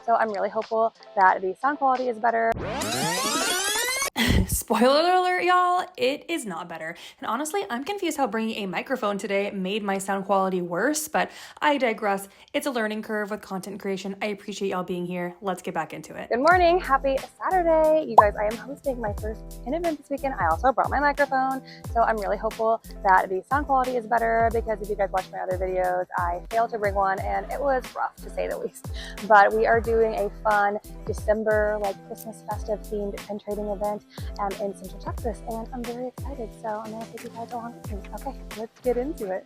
So I'm really hopeful that the sound quality is better. Spoiler alert, y'all, it is not better. And honestly, I'm confused how bringing a microphone today made my sound quality worse, but I digress. It's a learning curve with content creation. I appreciate y'all being here. Let's get back into it. Good morning, happy Saturday. You guys, I am hosting my first pin event this weekend. I also brought my microphone, so I'm really hopeful that the sound quality is better, because if you guys watch my other videos, I failed to bring one and it was rough to say the least. But we are doing a fun December, like Christmas festive themed pin trading event in Central Texas, and I'm very excited, so I'm gonna take you guys along with me. Okay, let's get into it.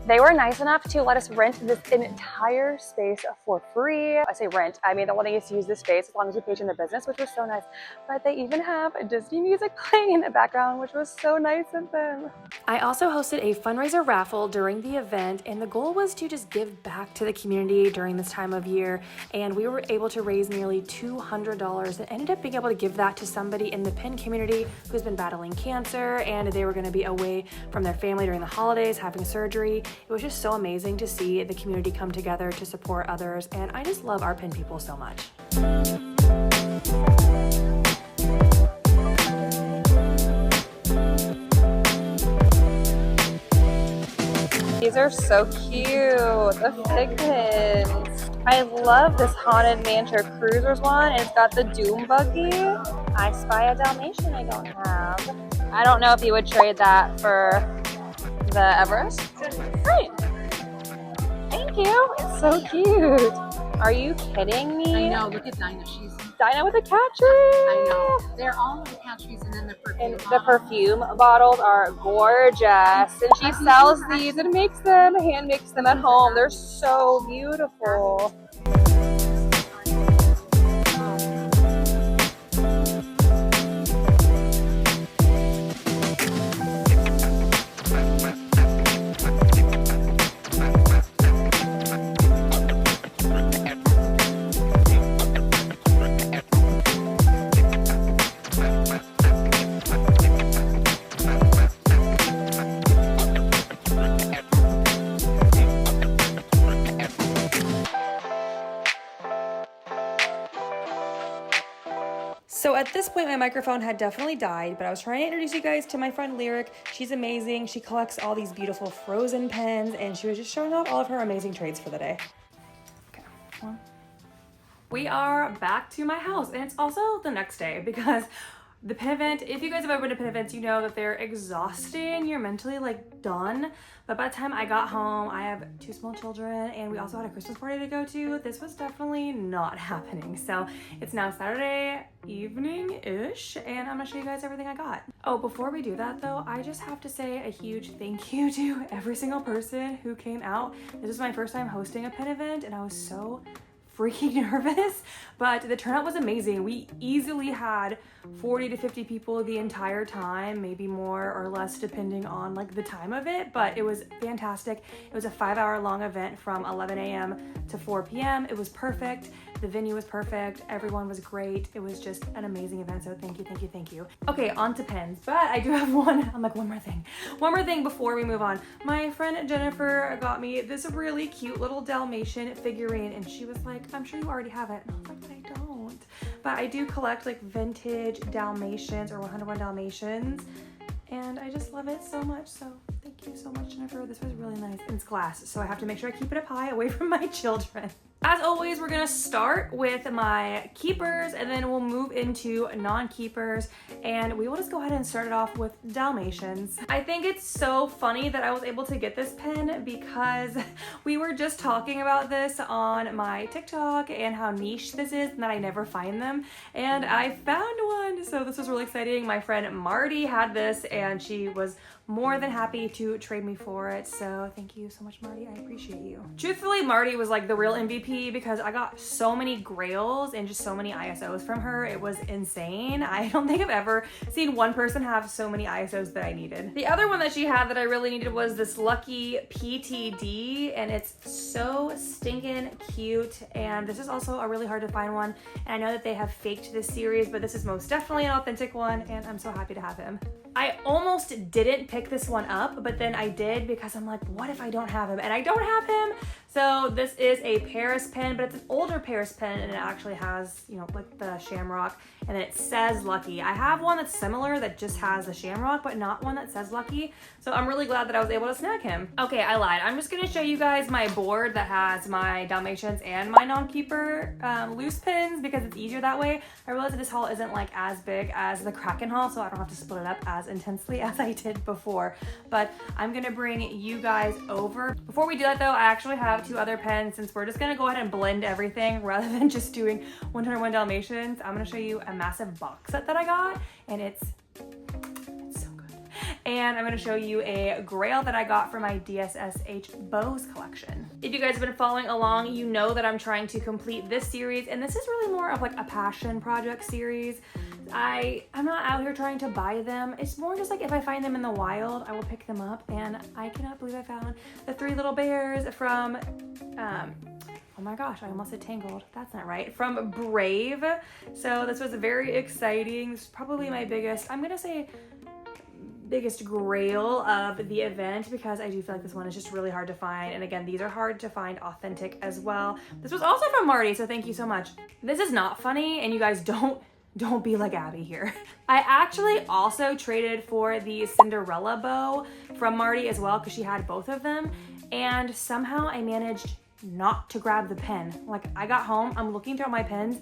They were nice enough to let us rent this entire space for free. I say rent, I mean, they're letting us use this space as long as we page in the business, which was so nice. But they even have Disney music playing in the background, which was so nice of them. I also hosted a fundraiser raffle during the event, and the goal was to just give back to the community during this time of year. And we were able to raise nearly $200 and ended up being able to give that to somebody in the pin community who's been battling cancer, and they were going to be away from their family during the holidays, having surgery. It was just so amazing to see the community come together to support others, and I just love our pin people so much. These are so cute, the fig pins. I love this Haunted Mansion Cruisers one. It's got the Doom Buggy. I spy a Dalmatian I don't have. I don't know if you would trade that for the Everest. Great. Thank you. It's so cute. Are you kidding me? I know. Look at Dinah. She's Dinah with a cat tree. I know. They're all the cat trees, and then the perfume. And the perfume bottles are gorgeous. And she sells these and makes them, hand makes them at home. They're so beautiful. So at this point, my microphone had definitely died, but I was trying to introduce you guys to my friend Lyric. She's amazing. She collects all these beautiful frozen pens, and she was just showing off all of her amazing trades for the day. Okay, well, we are back to my house, and it's also the next day because the pin event, if you guys have ever been to pin events, you know that they're exhausting. You're mentally like done. But by the time I got home, I have 2 small children, and we also had a Christmas party to go to. This was definitely not happening. So it's now Saturday evening-ish, and I'm gonna show you guys everything I got. Oh, before we do that though, I just have to say a huge thank you to every single person who came out. This was my first time hosting a pin event, and I was so freaking nervous, but the turnout was amazing. We easily had 40 to 50 people the entire time, maybe more or less depending on like the time of it, but it was fantastic. It was a 5-hour long event from 11 a.m. to 4 p.m. It was perfect. The venue was perfect. Everyone was great. It was just an amazing event. So thank you, thank you, thank you. Okay, on to pins, but I do have one more thing before we move on. My friend Jennifer got me this really cute little Dalmatian figurine, and she was like, I'm sure you already have it. And I was like, I don't. But I do collect like vintage Dalmatians or 101 Dalmatians, and I just love it so much. So thank you so much, Jennifer. This was really nice. And it's glass, so I have to make sure I keep it up high away from my children. As always, we're gonna start with my keepers, and then we'll move into non-keepers, and we will just go ahead and start it off with Dalmatians. I think it's so funny that I was able to get this pen because we were just talking about this on my TikTok and how niche this is and that I never find them, and I found one. So this was really exciting. My friend Marty had this, and she was more than happy to trade me for it. So thank you so much, Marty. I appreciate you. Truthfully, Marty was like the real MVP because I got so many grails and just so many ISOs from her. It was insane. I don't think I've ever seen one person have so many ISOs that I needed. The other one that she had that I really needed was this Lucky PTD, and it's so stinking cute. And this is also a really hard to find one. And I know that they have faked this series, but this is most definitely an authentic one, and I'm so happy to have him. I almost didn't pick this one up, but then I did because I'm like, what if I don't have him? And I don't have him. So this is a Paris pen, but it's an older Paris pen, and it actually has, you know, like the shamrock, and it says Lucky. I have one that's similar that just has the shamrock, but not one that says Lucky. So I'm really glad that I was able to snag him. Okay, I lied. I'm just gonna show you guys my board that has my Dalmatians and my non-keeper loose pins because it's easier that way. I realize that this haul isn't like as big as the Kraken haul, so I don't have to split it up as intensely as I did before, but I'm gonna bring you guys over. Before we do that though, I actually have 2 other pens. Since we're just gonna go ahead and blend everything rather than just doing 101 Dalmatians, I'm gonna show you a massive box set that I got, and it's so good. And I'm gonna show you a grail that I got for my DSSH bows collection. If you guys have been following along, you know that I'm trying to complete this series, and this is really more of like a passion project series. I'm not out here trying to buy them. It's more just like if I find them in the wild, I will pick them up. And I cannot believe I found the 3 little bears from, oh my gosh, I almost said Tangled. That's not right. From Brave. So this was very exciting. This is probably my biggest, I'm gonna say biggest grail of the event because I do feel like this one is just really hard to find. And again, these are hard to find authentic as well. This was also from Marty, so thank you so much. This is not funny, and you guys don't be like Abby here. I actually also traded for the Cinderella bow from Marty as well because she had both of them, and somehow I managed not to grab the pen. Like, I got home, I'm looking through my pens,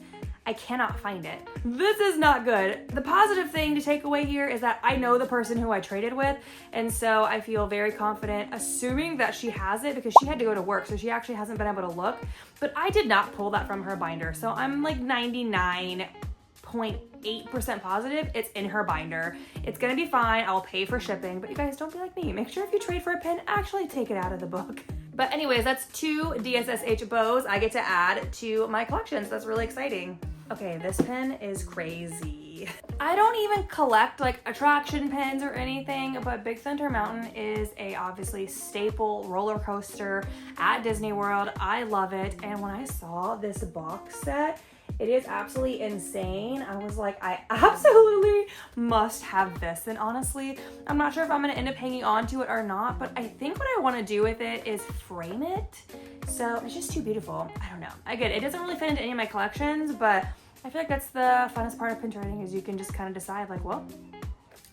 I cannot find it. This is not good. The positive thing to take away here is that I know the person who I traded with, and so I feel very confident assuming that she has it because she had to go to work, so she actually hasn't been able to look, but I did not pull that from her binder, so I'm like 99.8% positive it's in her binder. It's gonna be fine. I'll pay for shipping, but you guys don't be like me. Make sure if you trade for a pen, actually take it out of the book. But anyways, that's 2 DSSH bows I get to add to my collection, so that's really exciting. Okay, this pen is crazy. I don't even collect like attraction pens or anything, but Big Thunder Mountain is a obviously staple roller coaster at Disney World. I love it, and when I saw this box set, it is absolutely insane. I was like, I absolutely must have this. And honestly, I'm not sure if I'm gonna end up hanging on to it or not, but I think what I wanna do with it is frame it. So it's just too beautiful. I don't know. Again, it doesn't really fit into any of my collections, but I feel like that's the funnest part of pin trading is you can just kind of decide like, well,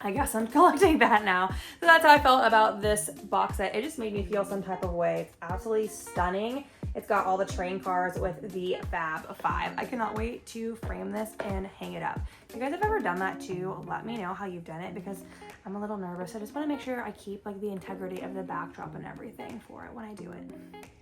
I guess I'm collecting that now. So that's how I felt about this box set. It just made me feel some type of way. It's absolutely stunning. It's got all the train cars with the Fab 5. I cannot wait to frame this and hang it up. If you guys have ever done that too, let me know how you've done it because I'm a little nervous. I just want to make sure I keep like the integrity of the backdrop and everything for it when I do it.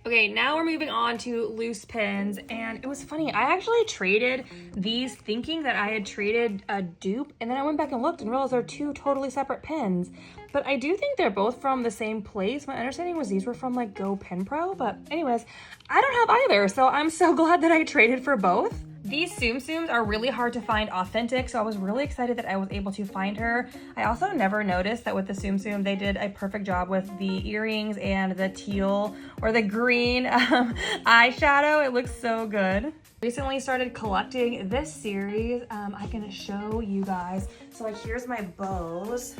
Okay, now we're moving on to loose pins, and it was funny. I actually traded these thinking that I had traded a dupe, and then I went back and looked and realized they're 2 totally separate pins. But I do think they're both from the same place. My understanding was these were from like Go Pen Pro, but anyways, I don't have either, so I'm so glad that I traded for both. These Tsum Tsums are really hard to find authentic, so I was really excited that I was able to find her. I also never noticed that with the Tsum Tsum, they did a perfect job with the earrings and the teal or the green eyeshadow. It looks so good. Recently started collecting this series. I can show you guys. So like, here's my bows.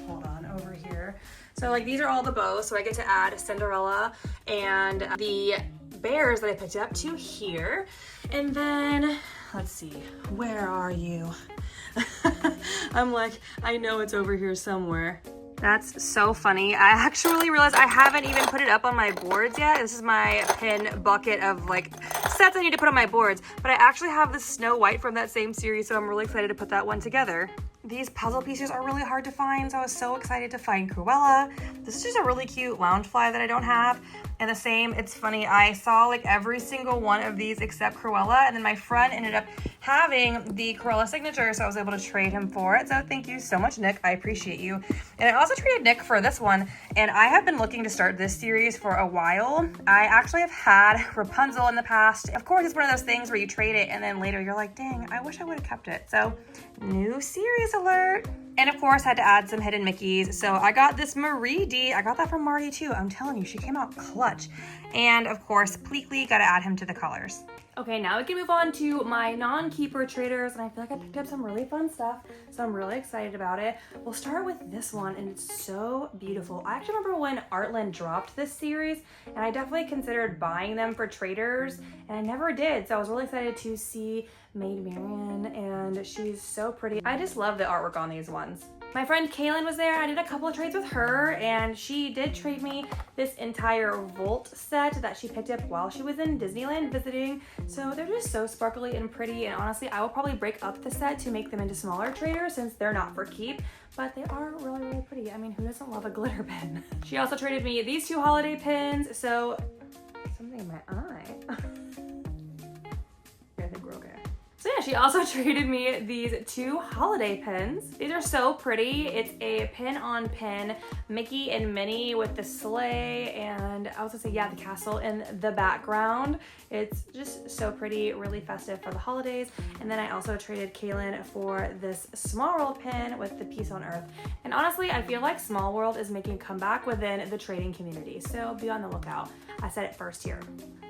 Hold on, over here. So like, these are all the bows. So I get to add Cinderella and the bears that I picked up to here. And then, let's see, where are you? I'm like, I know it's over here somewhere. That's so funny. I actually realized I haven't even put it up on my boards yet. This is my pin bucket of like sets I need to put on my boards, but I actually have the Snow White from that same series, so I'm really excited to put that one together. These puzzle pieces are really hard to find, so I was so excited to find Cruella. This is just a really cute Loungefly that I don't have. And the same, it's funny, I saw like every single one of these except Cruella, and then my friend ended up having the Cruella signature, so I was able to trade him for it. So thank you so much, Nick. I appreciate you. And I also traded Nick for this one, and I have been looking to start this series for a while. I actually have had Rapunzel in the past. Of course, it's one of those things where you trade it, and then later you're like, dang, I wish I would have kept it. So new series alert. And of course, had to add some hidden Mickeys. So I got this Marie D. I got that from Marty too. I'm telling you, she came out clutch. And of course, Pleakley, gotta add him to the colors. Okay, now we can move on to my non-keeper traders, and I feel like I picked up some really fun stuff, so I'm really excited about it. We'll start with this one, and it's so beautiful. I actually remember when Artland dropped this series, and I definitely considered buying them for traders, and I never did, so I was really excited to see Maid Marian, and she's so pretty. I just love the artwork on these ones. My friend Kaylin was there. I did a couple of trades with her, and she did trade me this entire Volt set that she picked up while she was in Disneyland visiting. So they're just so sparkly and pretty, and honestly, I will probably break up the set to make them into smaller traders since they're not for keep, but they are really, really pretty. I mean, who doesn't love a glitter pin? She also traded me these two holiday pins, so something in my eye. I think we're okay. So yeah, she also traded me these two holiday pins. These are so pretty. It's a pin on pin Mickey and Minnie with the sleigh, and I was gonna say, yeah, the castle in the background. It's just so pretty, really festive for the holidays. And then I also traded Kaylin for this Small World pin with the Peace on Earth. And honestly, I feel like Small World is making a comeback within the trading community, so be on the lookout. I said it first here.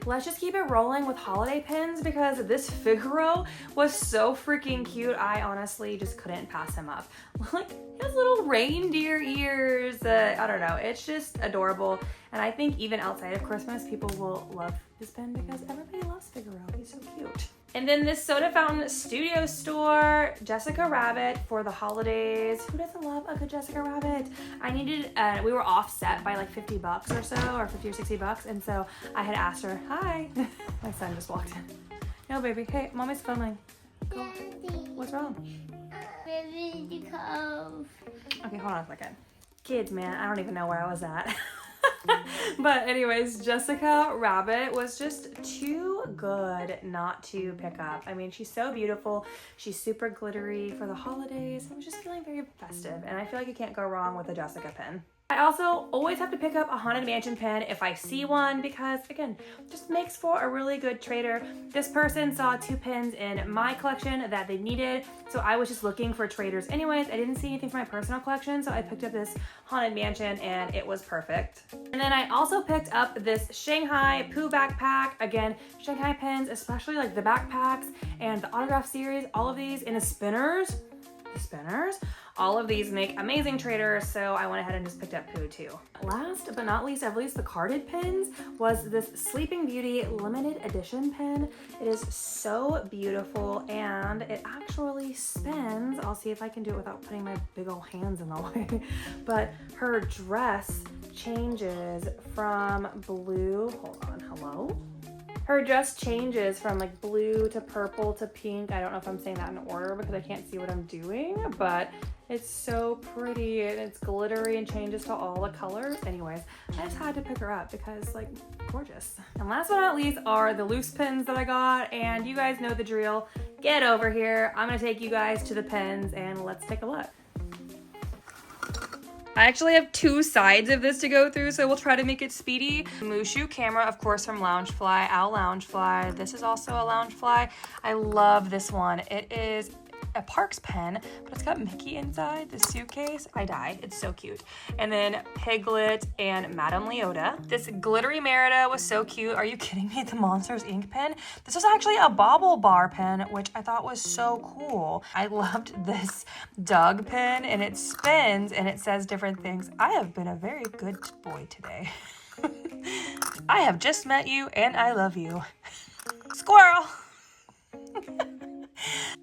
Let's just keep it rolling with holiday pins because this Figaro was so freaking cute. I honestly just couldn't pass him up. Like his little reindeer ears. I don't know. It's just adorable. And I think even outside of Christmas, people will love this pin because everybody loves Figaro. He's so cute. And then this Soda Fountain Studio Store, Jessica Rabbit for the holidays. Who doesn't love a good Jessica Rabbit? I needed, we were offset by like 50 bucks or so, or 50 or 60 bucks. And so I had asked her, hi. My son just walked in. No, baby. Hey, mommy's filming. Go. What's wrong? Baby, come. Okay, hold on a second. Kids, man, I don't even know where I was at. But anyways, Jessica Rabbit was just too good not to pick up. I mean, she's so beautiful. She's super glittery for the holidays. I was just feeling very festive, and I feel like you can't go wrong with a Jessica pin. I also always have to pick up a Haunted Mansion pin if I see one because, again, just makes for a really good trader. This person saw two pins in my collection that they needed, so I was just looking for traders anyways. I didn't see anything for my personal collection, so I picked up this Haunted Mansion, and it was perfect. And then I also picked up this Shanghai Pooh backpack. Again, Shanghai pins, especially like the backpacks and the autograph series, all of these in the spinners. All of these make amazing traders, so I went ahead and just picked up Pooh too. Last but not least, I've least the carded pins, was this Sleeping Beauty limited edition pin. It is so beautiful, and it actually spins. I'll see if I can do it without putting my big old hands in the way. But her dress changes from blue, hold on, hello? Her dress changes from like blue to purple to pink. I don't know if I'm saying that in order because I can't see what I'm doing, but it's so pretty and it's glittery and changes to all the colors. Anyways, I just had to pick her up because like gorgeous. And last but not least are the loose pins that I got, and you guys know the drill. Get over here. I'm gonna take you guys to the pins and let's take a look. I actually have two sides of this to go through, so we'll try to make it speedy. Mushu camera, of course, from Loungefly, our Loungefly. This is also a Loungefly. I love this one. It is a Parks pen, but it's got Mickey inside the suitcase. I died. It's so cute. And then Piglet and Madame Leota. This glittery Merida was so cute. Are you kidding me? The Monsters ink pen. This was actually a Bobble Bar pen, which I thought was so cool. I loved this Doug pen, and it spins and it says different things. I have been a very good boy today. I have just met you and I love you. Squirrel.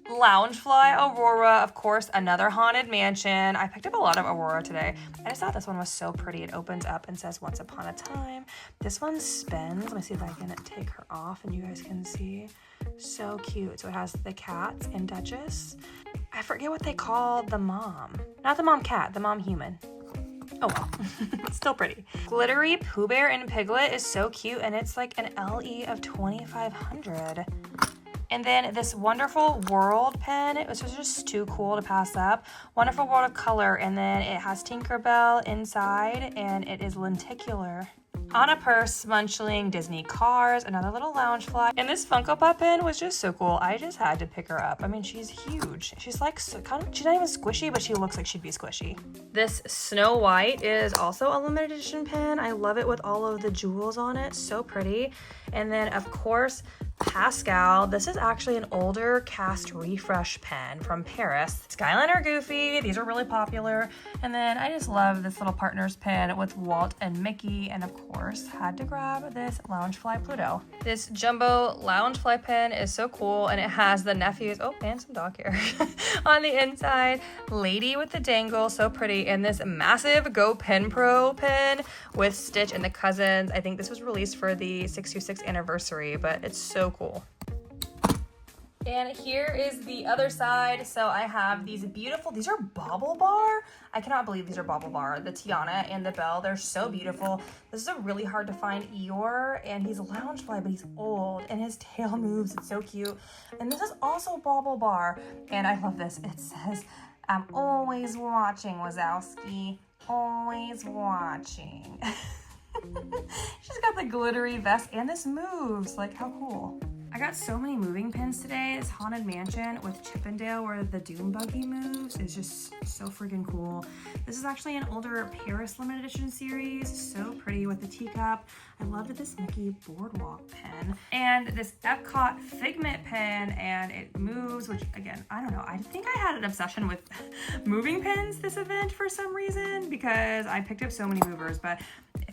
Loungefly Aurora, of course, another Haunted Mansion. I picked up a lot of Aurora today. I just thought this one was so pretty. It opens up and says Once Upon a Time. This one spins. Let me see if I can take her off and you guys can see. So cute. So it has the cats and Duchess. I forget what they call the mom. Not the mom cat, the mom human. Oh well, still pretty. Glittery Pooh Bear and Piglet is so cute, and it's like an LE of 2,500. And then this Wonderful World pen, it was just too cool to pass up. Wonderful World of Color, and then it has Tinkerbell inside, and it is lenticular. On a Purse, Munchling, Disney Cars, another little Loungefly. And this Funko Pop pen was just so cool. I just had to pick her up. I mean, she's huge. She's like, she's not even squishy, but she looks like she'd be squishy. This Snow White is also a limited edition pen. I love it with all of the jewels on it. So pretty. And then, of course, Pascal. This is actually an older cast refresh pen from Paris. Skyliner Goofy. These are really popular. And then I just love this little partners pen with Walt and Mickey. And of course, had to grab this Loungefly Pluto. This jumbo Loungefly pen is so cool, and it has the nephews, oh, and some dog hair on the inside. Lady with the dangle, so pretty. And this massive Go Pen Pro pen with Stitch and the cousins. I think this was released for the 626 anniversary, but it's so cool. And here is the other side. So I have these beautiful, these are Bauble Bar. I cannot believe these are Bauble Bar. The Tiana and the Belle, they're so beautiful. This is a really hard to find Eeyore, and he's a Loungefly, but he's old, and his tail moves. It's so cute. And this is also Bauble Bar, and I love this. It says, "I'm always watching, Wazowski. Always watching." She's got the glittery vest, and this moves. Like, how cool. I got so many moving pins today. This Haunted Mansion with Chippendale where the Doom Buggy moves is just so freaking cool. This is actually an older Paris limited edition series. So pretty with the teacup. I loved this Mickey Boardwalk pen. And this Epcot Figment pen, and it moves, which again, I don't know. I think I had an obsession with moving pins this event for some reason because I picked up so many movers, but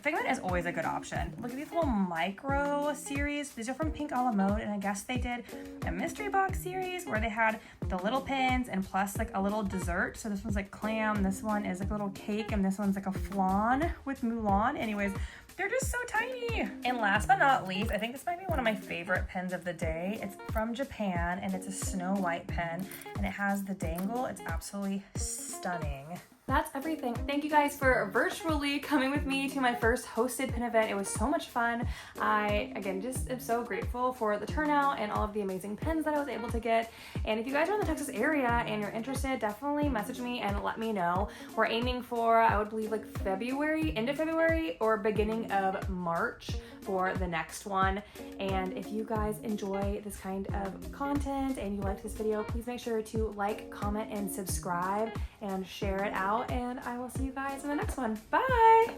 Figment is always a good option. Look at these little micro series. These are from Pink a la Mode, and I guess they did a mystery box series where they had the little pins and plus like a little dessert. So this one's like clam, this one is like a little cake, and this one's like a flan with Mulan. Anyways, they're just so tiny. And last but not least, I think this might be one of my favorite pens of the day. It's from Japan, and it's a Snow White pen, and it has the dangle. It's absolutely stunning. That's everything. Thank you guys for virtually coming with me to my first hosted pin event. It was so much fun. I, again, just am so grateful for the turnout and all of the amazing pins that I was able to get. And if you guys are in the Texas area and you're interested, definitely message me and let me know. We're aiming for, I would believe, like February, end of February or beginning of March for the next one. And if you guys enjoy this kind of content and you liked this video, please make sure to like, comment, and subscribe and share it out. And I will see you guys in the next one. Bye!